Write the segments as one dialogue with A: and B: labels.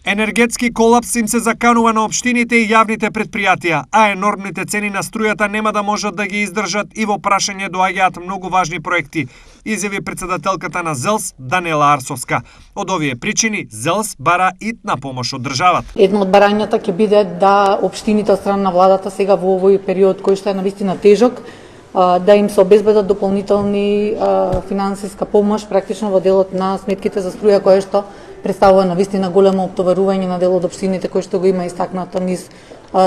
A: Енергетски колапс им се заканува на општините и јавните предпријатија, а енормните цени на струјата нема да можат да ги издржат и во прашање доаѓаат многу важни проекти, изјави председателката на ЗЕЛС Данела Арсовска. Од овие причини ЗЕЛС бара итна помош од државата.
B: Едно од барањата ќе биде да општините од страна на владата сега во овој период кој што е навистина тежок, да им се обезбедат дополнителни финансиска помош практично во делот на сметките за струја која што представува навистина големо оптоварување на дел од општините кој што го има истакнато низ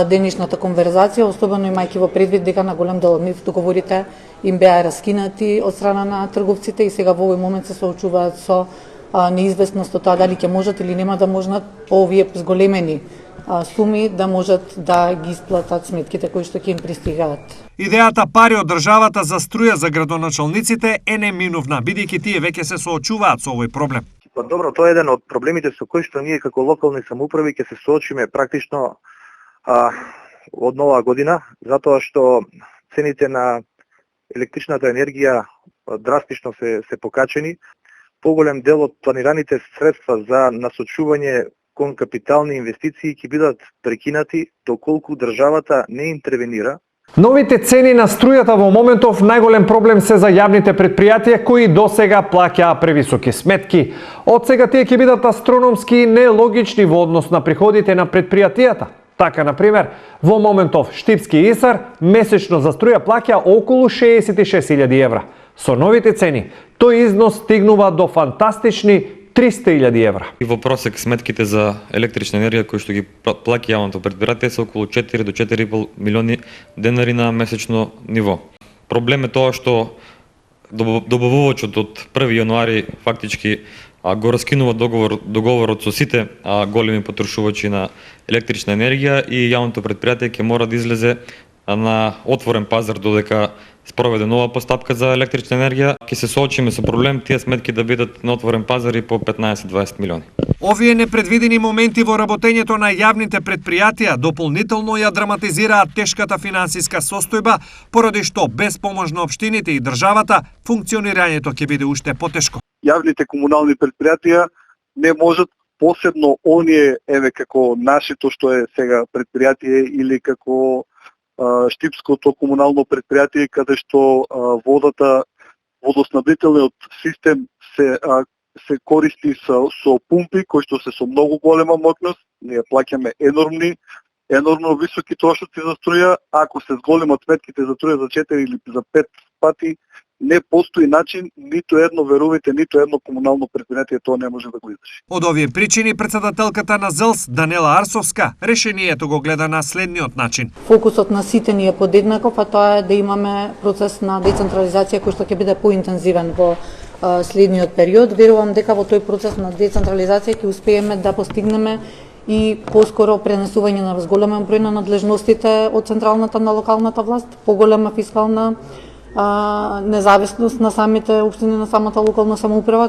B: денешната конверзација, особено имајќи во предвид дека на голем дел од нив договорите им беа раскинати од страна на трговците и сега во овој момент се соочуваат со неизвестност од тоа дали ќе можат или нема да можат по овие зголемени суми да можат да ги исплатат сметките кои што ќе им пристигаат.
A: Идејата пари од државата за струја за градоначалниците е неминувна, бидејќи тие веќе се соочуваат со овој проблем.
C: Па добро, тоа е еден од проблемите со кои што ние како локални самоуправи ќе се соочиме практично од нова година, затоа што цените на електричната енергија драстично се покачени. Поголем дел од планираните средства за насочување кон капитални инвестиции ќе бидат прекинати доколку државата не интервенира.
D: Новите цени на струјата во моментов најголем проблем се за јавните предпријатија кои досега плаќаа превисоки сметки. Од сега тие ќе бидат астрономски и нелогични во однос на приходите на предпријатијата. Така, например, во моментов Штипски ИСАР месечно за струја плаќа околу 66.000 евра. Со новите цени, тој износ стигнува до фантастични 300.000 евра.
E: И во просек сметките за електрична енергија кои што ги плаќа јавното предпријатие се околу 4 до 4,5 милиони денари на месечно ниво. Проблем е тоа што добавувачот од 1 јануари фактички го раскинува договорот со сите големи потрошувачи на електрична енергија и јавното предпријатие ќе мора да излезе на отворен пазар додека спроведе нова постапка за електрична енергија. Ќе се соочиме со проблем тие сметки да бидат на отворен пазар и по 15-20 милиони.
A: Овие непредвидени моменти во работењето на јавните предпријатија дополнително ја драматизираат тешката финансиска состојба, поради што без помош на општините и државата функционирањето ќе биде уште потешко.
F: Јавните комунални предпријатија не можат, посебно оние како нашето што е сега предпријатие или како Штипското комунално предпријатие каде што водоснабдителниот систем се користи со пумпи кои што се со многу голема моќност. Ние плаќаме енормно високи трошоци за струја. Ако се зголемат сметките за струја за 4 или за 5 пати, не постои начин, ниту едно, верувате, ниту едно комунално предпријатие тоа не може да го издржи.
A: Од овие причини председателката на ЗЕЛС Данела Арсовска решението го гледа на следниот начин.
B: Фокусот на сите ни е подеднаков, а тоа е да имаме процес на децентрализација кој што ќе биде поинтензивен во следниот период. Верувам дека во тој процес на децентрализација ќе успееме да постигнеме и поскоро пренесување на зголемен број на надлежностите од централната на локалната власт, поголема фискална независност на самите општини, на самата локална самоуправа.